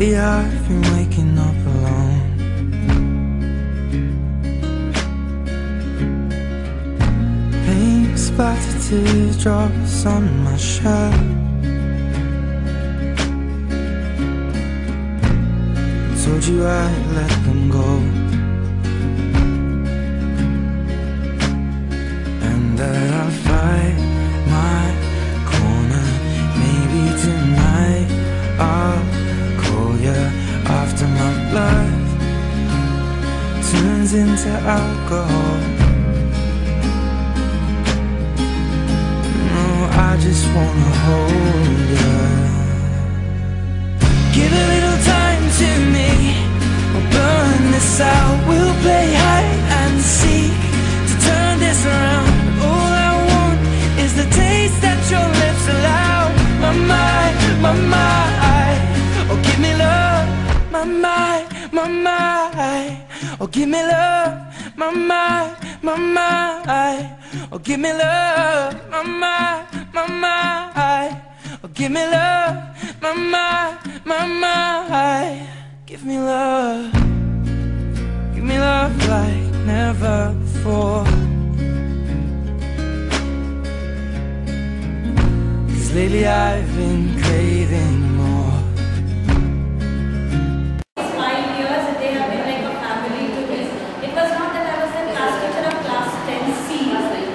Lately I've been waking up alone. Paint splattered teardrops on my shirt. Told you I'd let them go, and that I'll fight my corner. Maybe tonight I'll call you after my blood turns into alcohol. No, I just wanna hold you. Give a little time to me, we'll burn this out. We'll play hide and seek to turn this around. But all I want is the taste that your lips allow. My, oh give me love. My, oh give me love. My, oh give me love. My, oh give me love. My, give me love. Give me love like never before. 'Cause lately I've been craving more. 5 years they have been like a family to me. It was not that I was the class teacher of class 10C.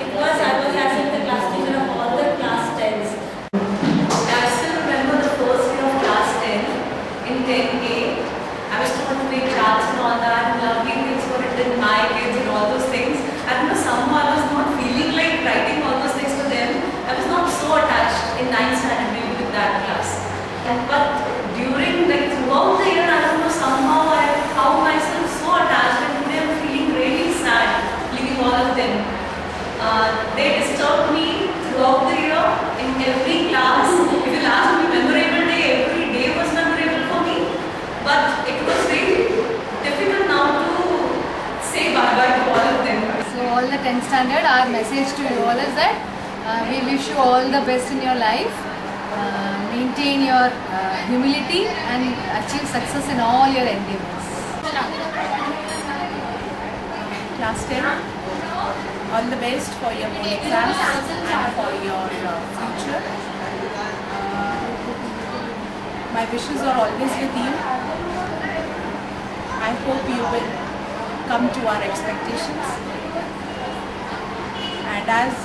It was I was actually the class teacher of all the class 10s. I still remember the first year of class 10 in 10A. I was taught to make charts and all that, and lovely things were written, my kids and all those things. I don't know, somehow I was not feeling like writing all those things to them. I was not so attached in 9th standard maybe with that class. But during, like throughout the year, I don't know, somehow I found myself so attached, and today I'm feeling really sad leaving all of them. They disturbed me throughout the year in every class. If you'll ask me, memorable day, every day was memorable for me. But it was really difficult now to say bye-bye to all of them. So all the 10th standard, our message to you all is that we wish you all the best in your life. Maintain your humility and achieve success in all your endeavors. Class 10, all the best for your board exams and for your future. My wishes are always with you. I hope you will come to our expectations. And as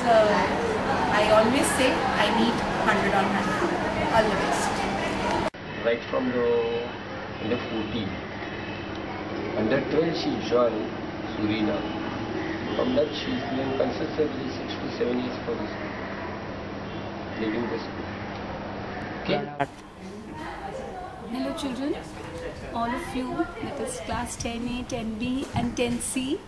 I always say, I need 100 on 100. All the best. Right from the under 14, under 12 she joined Surina. From that she is doing consistently 6 to 7 years for this school, leading the school. Okay. Hello children, all of you, that is class 10A, 10B and 10C,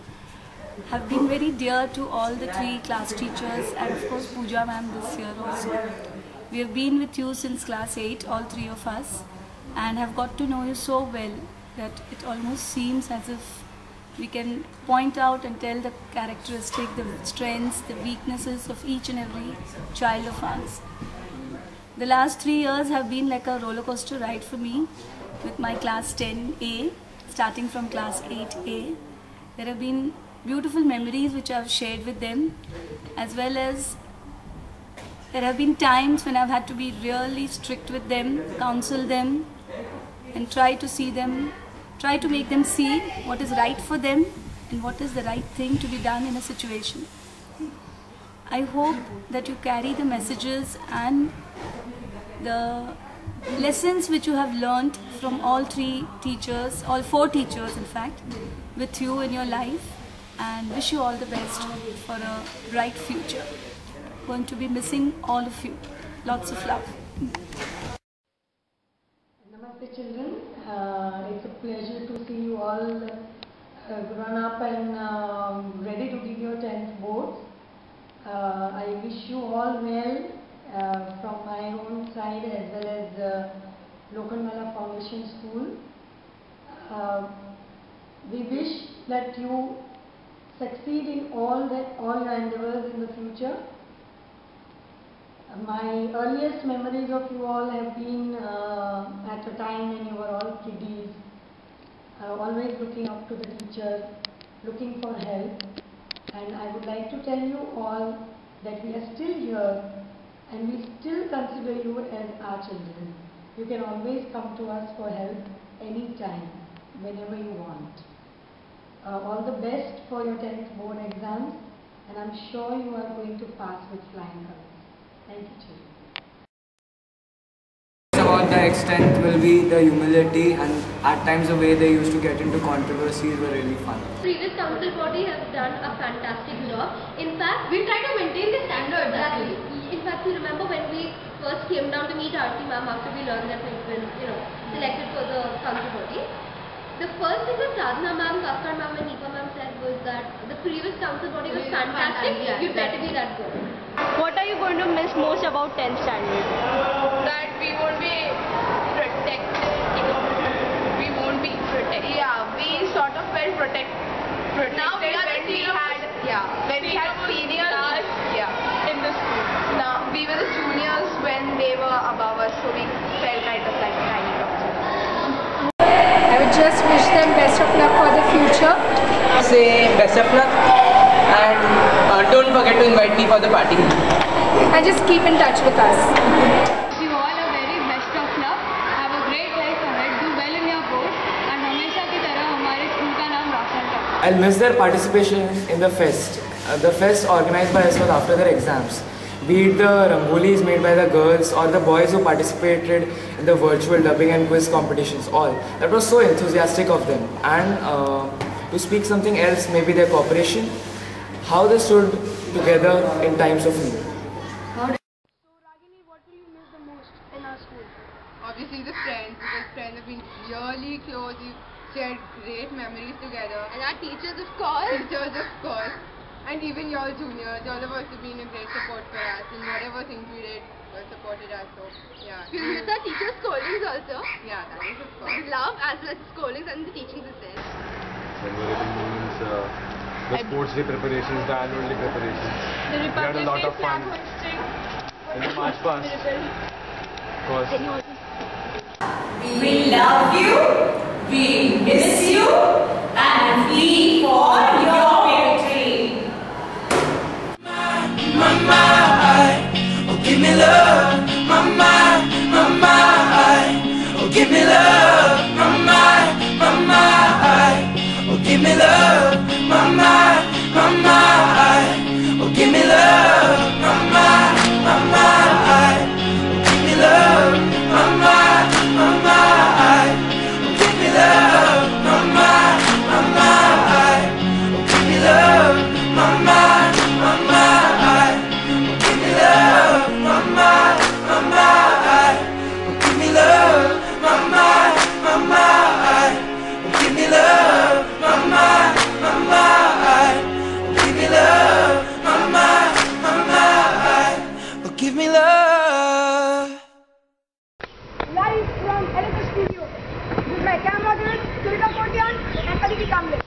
have been very dear to all the 3 class teachers and of course Pooja ma'am this year also. We have been with you since class 8, all 3 of us, and have got to know you so well that it almost seems as if we can point out and tell the characteristic, the strengths, the weaknesses of each and every child of ours. The last 3 years have been like a roller coaster ride for me with my class 10A, starting from class 8A. There have been beautiful memories which I have shared with them, as well as there have been times when I've had to be really strict with them, counsel them, and try to make them see what is right for them and what is the right thing to be done in a situation. I hope that you carry the messages and the lessons which you have learnt from all 3 teachers, all 4 teachers in fact, with you in your life, and wish you all the best for a bright future. Going to be missing all of you. Lots of love. Namaste children, it's a pleasure to see you all grown up and ready to give your 10th boards. I wish you all well from my own side as well as Lokanmala Foundation School. We wish that you succeed in all your endeavors in the future. My earliest memories of you all have been at a time when you were all kiddies, always looking up to the teacher, looking for help. And I would like to tell you all that we are still here and we still consider you as our children. You can always come to us for help anytime, whenever you want. All the best for your 10th board exams, and I'm sure you are going to pass with flying colors. Thank you, children. About the extent will be the humility, and at times the way they used to get into controversies were really fun. Previous council body has done a fantastic job. In fact, we try to maintain the standards. Exactly. In fact, you remember when we first came down to meet Aarti ma'am after we learned that we've been, selected for the council body. The first thing that Sadhana ma'am, Kaskar ma'am and Nipa ma'am said was that the previous council body was fantastic. You better be that good. What are you going to miss most about 10th standard? That we won't be protected. We won't be protected. Yeah, we sort of felt protected. Now we are when we had seniors in the school. Now we were the juniors when they were above us, so we felt kind of like tiny doctors. I would just wish them best of luck for the future. Say best of luck and don't forget to invite me for the party. And just keep in touch with us. You all a very best of luck. Have a great life ahead. Do well in your board. And हमेशा की तरह हमारे school का नाम रोशन करो. I'll miss their participation in the fest. The fest organized by us was after their exams. Be it the rangolis made by the girls or the boys who participated in the virtual dubbing and quiz competitions, all. That was so enthusiastic of them. And to speak something else, maybe their cooperation, how they stood together in times of need. So Ragini, what will you miss the most in our school? Obviously the friends, because friends have been really close. We've shared great memories together. And our teachers, of course. Teachers, of course. And even y'all juniors, all of us have been a great support for us, and whatever things we did supported us, so yeah. We miss our teachers' scoldings also. Yeah, that is of course. Love as well as scoldings, and the teachings is there. Memorable moments, the sports day preparations, the annual day preparations. We had a lot of fun. In the March past. Of course. We love you, we miss you, and we for your victory. Oh, give me love, oh, give me love, oh, give me love, oh, give me love, Live from LSS Studio. This is my camera, Tulika Kotian and Aditi Kamble.